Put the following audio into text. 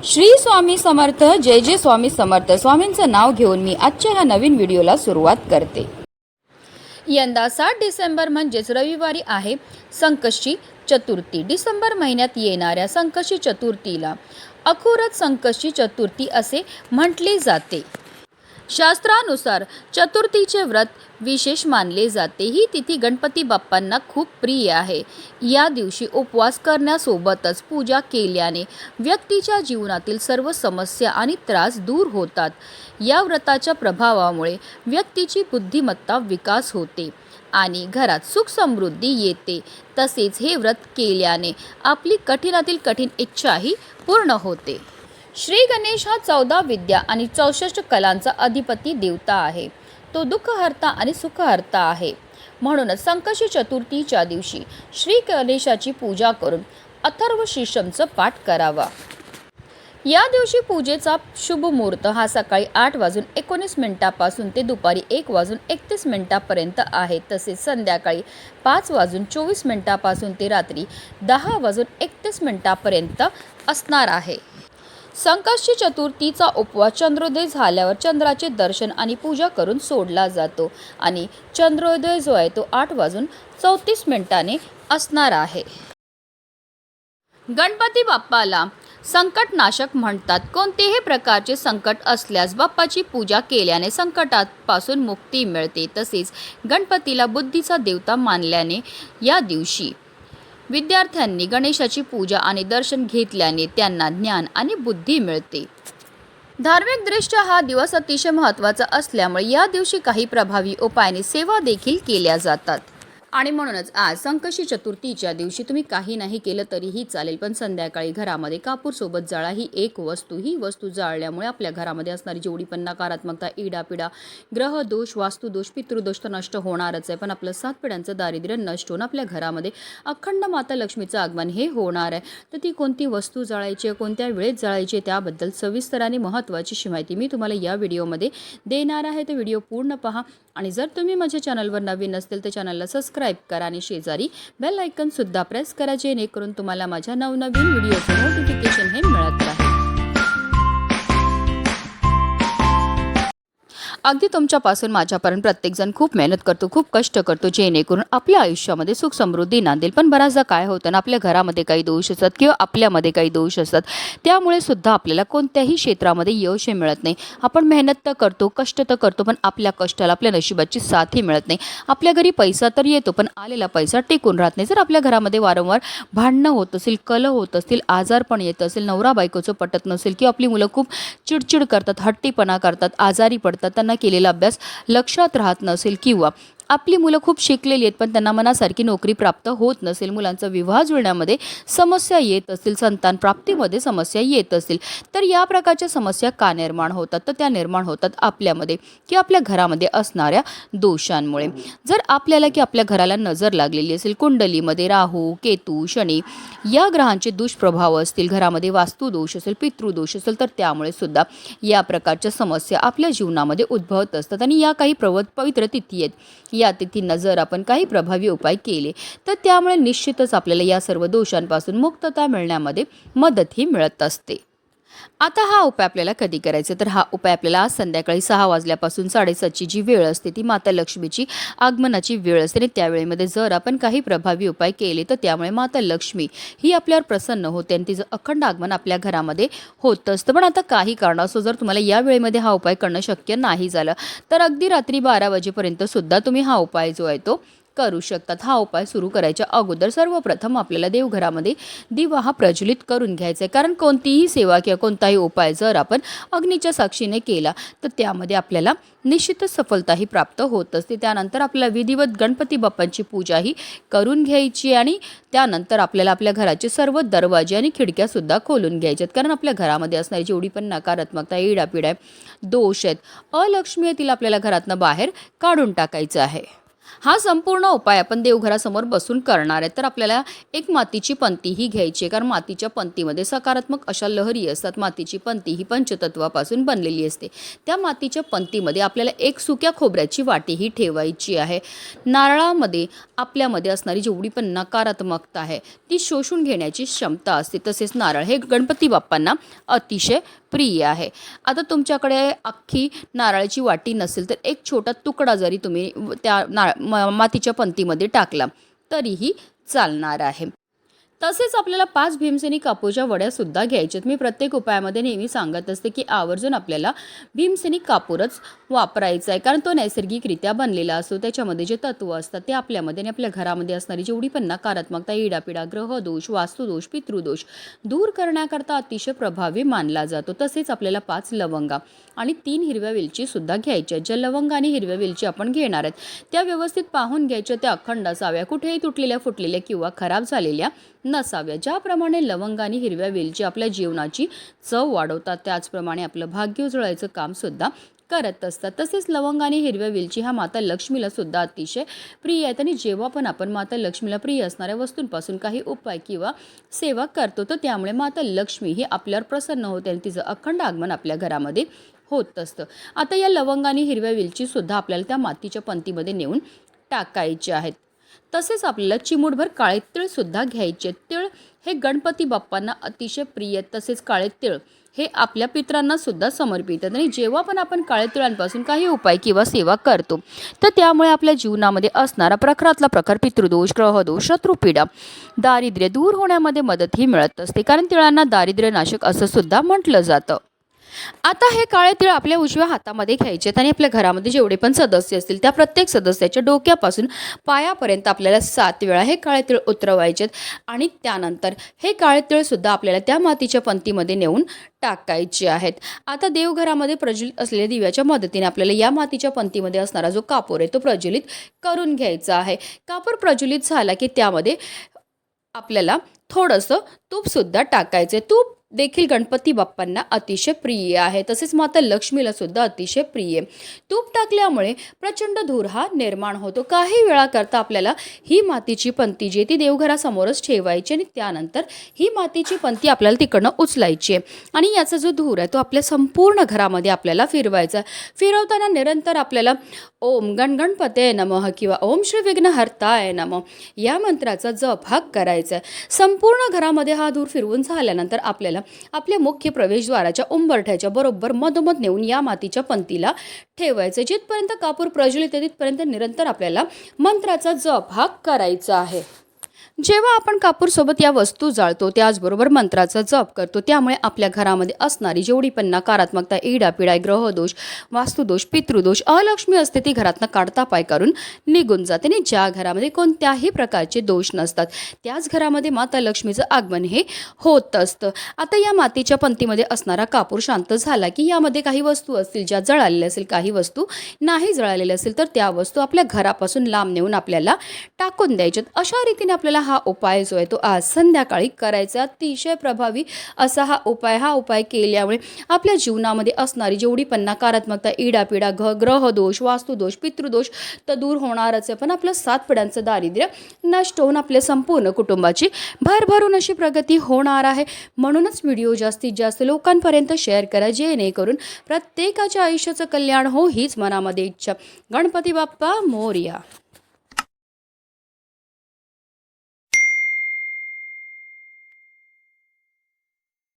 श्री स्वामी समर्थ. जय जय स्वामी समर्थ. स्वामींचं नाव घेऊन मी आजच्या ह्या नवीन व्हिडिओला सुरुवात करते. यंदा 7 डिसेंबर म्हणजेच रविवारी आहे संकष्टी चतुर्थी. डिसेंबर महिन्यात येणाऱ्या संकष्टी चतुर्थीला अखुरत संकष्टी चतुर्थी असे म्हटले जाते. शास्त्रानुसार चतुर्थीचे व्रत विशेष मानले जाते. ही तिथी गणपती बाप्पांना खूप प्रिय आहे. या दिवशी उपवास करण्यासोबतच पूजा केल्याने व्यक्तीच्या जीवनातील सर्व समस्या आणि त्रास दूर होतात. या व्रताच्या प्रभावामुळे व्यक्तीची बुद्धिमत्ता विकास होते आणि घरात सुख समृद्धी येते. तसेच हे व्रत केल्याने आपली कठीणातील कठीण इच्छाही पूर्ण होते. श्री गणेश हा 14 विद्या आणि 64 कलांचा अधिपती देवता आहे. तो दुःखहर्ता आणि सुखहर्ता आहे. म्हणूनच संकष्टी चतुर्थीच्या दिवशी श्री गणेशाची पूजा करून अथर्व शीर्षमचा पाठ करावा. या दिवशी पूजेचा शुभ मुहूर्त हा सकाळी 8:19 ते दुपारी 1:31 आहे. तसेच संध्याकाळी 5:24 ते रात्री 10:31 असणार आहे. संकष्टी चतुर्थीचा उपवास चंद्रोदय झाल्यावर चंद्राचे दर्शन आणि पूजा करून सोडला जातो आणि चंद्रोदय जो आहे तो 8:34 असणार आहे. गणपती बाप्पाला संकटनाशक म्हणतात. कोणतेही प्रकारचे संकट असल्यास बाप्पाची पूजा केल्याने संकटापासून मुक्ती मिळते. तसेच गणपतीला बुद्धीचा देवता मानल्याने या दिवशी विद्यार्थ्यांनी गणेशाची पूजा आणि दर्शन घेतल्याने त्यांना ज्ञान आणि बुद्धी मिळते. धार्मिकदृष्ट्या हा दिवस अतिशय महत्त्वाचा असल्यामुळे या दिवशी काही प्रभावी उपायांनी सेवा देखील केल्या जातात. आणि म्हणूनच आज संकष्टी चतुर्थीच्या दिवशी तुम्ही काही नाही केलं तरीही चालेल, पण संध्याकाळी घरामध्ये कापूर सोबत जाळा. ही वस्तू जाळल्यामुळे आपल्या घरामध्ये असणारी जेवढी पण नकारात्मकता, इडापिडा, ग्रहदोष, वास्तुदोष, पितृदोष तर नष्ट होणारच आहे, पण आपलं 7 पिढ्यांचं दारिद्र्य नष्ट होऊन आपल्या घरामध्ये अखंड माता लक्ष्मीचं आगमन हे होणार आहे. तर ती कोणती वस्तू जाळायची आहे, कोणत्या वेळेत जाळायची आहे, त्याबद्दल सविस्तर आणि महत्त्वाची माहिती मी तुम्हाला या व्हिडिओमध्ये देणार आहे. तर व्हिडिओ पूर्ण पहा आणि जर तुम्ही माझ्या चॅनलवर नवीन असतील तर चॅनलला सबस्क्राईब करा आणि शेजारी बेल आयकन सुद्धा प्रेस करा, जेणेकरून तुम्हाला माझ्या नवनवीन व्हिडिओचे नोटिफिकेशन हे मिळत राहील. अगदी तुमच्यापासून माझ्यापर्यंत प्रत्येकजण खूप मेहनत करतो, खूप कष्ट करतो, जेणेकरून आपल्या आयुष्यामध्ये सुख समृद्धी नांदेल. पण बऱ्याचदा काय होतं ना, आपल्या घरामध्ये काही दोष असतात किंवा आपल्यामध्ये काही दोष असतात, त्यामुळे सुद्धा आपल्याला कोणत्याही क्षेत्रामध्ये यश मिळत नाही. आपण मेहनत तर करतो, कष्ट तर करतो, पण आपल्या कष्टाला आपल्या नशिबाची साथही मिळत नाही. आपल्या घरी पैसा तर येतो, पण आलेला पैसा टिकून राहत नाही. जर आपल्या घरामध्ये वारंवार भांडणं होत असतील, कलह होत असतील, आजारपण येत असेल, नवरा बायकोचं पटत नसेल किंवा आपली मुलं खूप चिडचिड करतात, हट्टीपणा करतात, आजारी पडतात, त्यांना केलेला अभ्यास लक्षात राहत नसेल किंवा आपली मुलं खूप शिकलेली आहेत पण त्यांना मनासारखी नोकरी प्राप्त होत नसेल, मुलांचा विवाह जुळण्यामध्ये समस्या येत असतील, संतान प्राप्तीमध्ये समस्या येत असतील, तर या प्रकारच्या समस्या का निर्माण होतात? तर त्या निर्माण होतात आपल्यामध्ये किंवा आपल्या घरामध्ये असणाऱ्या दोषांमुळे. जर आपल्याला की आपल्या घराला नजर लागलेली असेल, कुंडलीमध्ये राहू, केतू, शनी या ग्रहांचे दुष्प्रभाव असतील, घरामध्ये वास्तुदोष असेल, पितृदोष असेल, तर त्यामुळे सुद्धा या प्रकारच्या समस्या आपल्या जीवनामध्ये उद्भवत असतात. आणि या काही पवित्र तिथी आहेत, या तिथींना जर आपण काही प्रभावी उपाय केले तर त्यामुळे निश्चितच आपल्याला या सर्व दोषांपासून मुक्तता मिळण्यामध्ये मदतही मिळत असते. आता हा उपाय आपल्याला कधी करायचा? तर हा उपाय आपल्याला आज संध्याकाळी 6 वाजल्यापासून 7:30ची जी वेळ असते ती माता लक्ष्मीची आगमनाची वेळ असते आणि त्यावेळेमध्ये जर आपण काही प्रभावी उपाय केले तर त्यामुळे माता लक्ष्मी ही आपल्यावर प्रसन्न होते आणि तिचं अखंड आगमन आपल्या घरामध्ये होत असतं. पण आता काही कारणास्तव जर तुम्हाला या वेळेमध्ये हा उपाय करणं शक्य नाही झालं तर अगदी रात्री 12 वाजेपर्यंत सुद्धा तुम्ही हा उपाय जो आहे तो करू शकतात. हा उपाय सुरू करायच्या अगोदर सर्वप्रथम आपल्याला देवघरामध्ये दिवा हा प्रज्वलित करून घ्यायचा आहे. कारण कोणतीही सेवा किंवा कोणताही उपाय जर आपण अग्नीच्या साक्षीने केला तर त्यामध्ये आपल्याला निश्चितच सफलताही प्राप्त होत असते. त्यानंतर आपल्याला विधिवत गणपती बाप्पांची पूजाही करून घ्यायची आणि त्यानंतर आपल्याला आपल्या घराचे सर्व दरवाजे आणि खिडक्यासुद्धा खोलून घ्यायच्यात. कारण आपल्या घरामध्ये असणारी जेवढी पण नकारात्मकता, इडापिडा, दोष आहेत, अलक्ष्मी आहे, तिला आपल्याला घरातनं बाहेर काढून टाकायचं आहे. हा संपूर्ण उपाय आपण देवघरासमोर बसून करणार आहे. तर आपल्याला एक मातीची पंतीही घ्यायची आहे, कारण मातीच्या पंतीमध्ये सकारात्मक अशा लहरी असतात. मातीची पंती ही पंचतत्वापासून बनलेली असते. त्या मातीच्या पंतीमध्ये आपल्याला एक सुक्या खोबऱ्याची वाटीही ठेवायची आहे. नारळामध्ये आपल्यामध्ये असणारी जेवढी पण नकारात्मकता आहे ती शोषून घेण्याची क्षमता असते. तसेच नारळ हे गणपती बाप्पांना अतिशय प्रिय आहे. आता तुमच्याकडे अख्खी नारळाची वाटी नसेल तर एक छोटा तुकडा जरी तुम्ही त्या मातीच्या पंतीमध्ये टाकला तरीही चालणार आहे. तसेच आपल्याला 5 भीमसेनी कापूरच्या वड्यासुद्धा घ्यायच्यात. मी प्रत्येक उपायामध्ये नेहमी सांगत असते की आवर्जून आपल्याला भीमसेनी कापूरच वापरायचा आहे, कारण तो नैसर्गिकरित्या बनलेला असतो. त्याच्यामध्ये जे तत्व असतात ते आपल्यामध्ये आणि आपल्या घरामध्ये असणारी जेवढी पण नकारात्मकता, इडापिडा, ग्रहदोष, वास्तुदोष, पितृदोष दूर करण्याकरता अतिशय प्रभावी मानला जातो. तसेच आपल्याला 5 लवंगा आणि 3 हिरव्या वेलचीसुद्धा घ्यायच्या. ज्या लवंगा आणि हिरव्या वेलची आपण घेणार आहेत त्या व्यवस्थित पाहून घ्यायच्या. त्या अखंड असाव्या, कुठेही तुटलेल्या, फुटलेल्या किंवा खराब झालेल्या नसाव्या. ज्याप्रमाणे लवंग आणि हिरव्या वेलची आपल्या जीवनाची चव वाढवतात, त्याचप्रमाणे आपलं भाग्य उजळायचं कामसुद्धा करत असतात. तसेच लवंग आणि हिरव्या वेलची हा माता लक्ष्मीला सुद्धा अतिशय प्रिय आहेत. आणि जेव्हा पण आपण माता लक्ष्मीला प्रिय असणाऱ्या वस्तूंपासून काही उपाय किंवा सेवा करतो तर त्यामुळे माता लक्ष्मी ही आपल्यावर प्रसन्न होते आणि तिचं अखंड आगमन आपल्या घरामध्ये होत असतं. आता या लवंग आणि हिरव्या वेलची सुद्धा आपल्याला त्या मातीच्या पंतीमध्ये नेऊन टाकायचे आहेत. तसेच आपल्याला चिमूटभर काळे तीळसुद्धा घ्यायचे. तीळ हे गणपती बाप्पांना अतिशय प्रिय आहेत. तसेच काळे तीळ हे आपल्या पितरांना सुद्धा समर्पित आहेत. आणि जेव्हा पण आपण काळे तिळांपासून काही उपाय किंवा सेवा करतो तर त्यामुळे आपल्या जीवनामध्ये असणारा प्रखरातला प्रखर पितृदोष, ग्रहदोष, शत्रुपीडा, दारिद्र्य दूर होण्यामध्ये मदतही मिळत असते, कारण तिळांना दारिद्र्यनाशक असं सुद्धा म्हटलं जातं. आता हे काळे तीळ आपल्या उजव्या हातामध्ये घ्यायचे आणि आपल्या घरामध्ये जेवढे पण सदस्य असतील त्या प्रत्येक सदस्याच्या डोक्यापासून पायापर्यंत आपल्याला 7 वेळा हे काळे तीळ उतरवायचे आणि त्यानंतर हे काळे तीळसुद्धा आपल्याला त्या मातीच्या पंतीमध्ये नेऊन टाकायचे आहेत. आता देवघरामध्ये प्रज्वलित असलेल्या दिव्याच्या मदतीने आपल्याला या मातीच्या पंतीमध्ये असणारा जो कापूर आहे तो प्रज्वलित करून घ्यायचा आहे. कापूर प्रज्वलित झाला की त्यामध्ये आपल्याला थोडंसं तूपसुद्धा टाकायचं आहे. तूप देखील गणपती बाप्पांना अतिशय प्रिय आहे. तसेच माता लक्ष्मीला सुद्धा अतिशय प्रिय आहे. तूप टाकल्यामुळे प्रचंड धूर हा निर्माण होतो. काही वेळा करता आपल्याला ही मातीची पंती जी आहे ती देवघरासमोरच ठेवायची आणि त्यानंतर ही मातीची पंती आपल्याला तिकडनं उचलायची आहे आणि याचा जो धूर आहे तो आपल्या संपूर्ण घरामध्ये आपल्याला फिरवायचा. फिरवताना निरंतर आपल्याला ओम गणगणपते नमः किंवा ओम श्री विघ्नहर्ताय नमः या मंत्राचा जप हा करायचा आहे. संपूर्ण घरामध्ये हा धूर फिरवून झाल्यानंतर आपल्याला आपल्या मुख्य प्रवेशद्वाराच्या उंबरठ्याच्या बरोबर मधोमध नेऊन या मातीच्या पंतीला ठेवायचं. जिथपर्यंत कापूर प्रज्वलित तिथपर्यंत निरंतर आपल्याला मंत्राचा जप हा करायचा आहे. जेव्हा आपण कापूरसोबत या वस्तू जाळतो त्याचबरोबर मंत्राचा जप करतो त्यामुळे आपल्या घरामध्ये असणारी जेवढी पण नकारात्मकता, इडापिडा, ग्रहदोष, वास्तुदोष, पितृदोष, अलक्ष्मी असते ती घरातनं काढता पाय करून निघून जाते. आणि ज्या घरामध्ये कोणत्याही प्रकारचे दोष नसतात त्याच घरामध्ये माता लक्ष्मीचं आगमन हे होत असतं. आता या मातीच्या पंतीमध्ये असणारा कापूर शांत झाला की यामध्ये काही वस्तू असतील ज्या जळालेल्या असेल, काही वस्तू नाही जळालेल्या असेल तर त्या वस्तू आपल्या घरापासून लांब नेऊन आपल्याला टाकून द्यायच्यात. अशा रीतीने आपल्याला हा उपाय जो आहे तो आज संध्याकाळी करायचा. अतिशय प्रभावी असा हा उपाय केल्यामुळे आपल्या जीवनामध्ये असणारी जेवढी पण नकारात्मकता, इडापिडा, ग्रहदोष, वास्तुदोष, पितृदोष तर दूर होणारच आहे, पण आपलं 7 पिढ्यांचं दारिद्र्य नष्ट होऊन आपल्या संपूर्ण कुटुंबाची भरभरून अशी प्रगती होणार आहे. म्हणूनच व्हिडिओ जास्तीत जास्त लोकांपर्यंत शेअर करा जेणेकरून प्रत्येकाच्या आयुष्याचं कल्याण हो हीच मनामध्ये इच्छा. गणपती बाप्पा मोरया.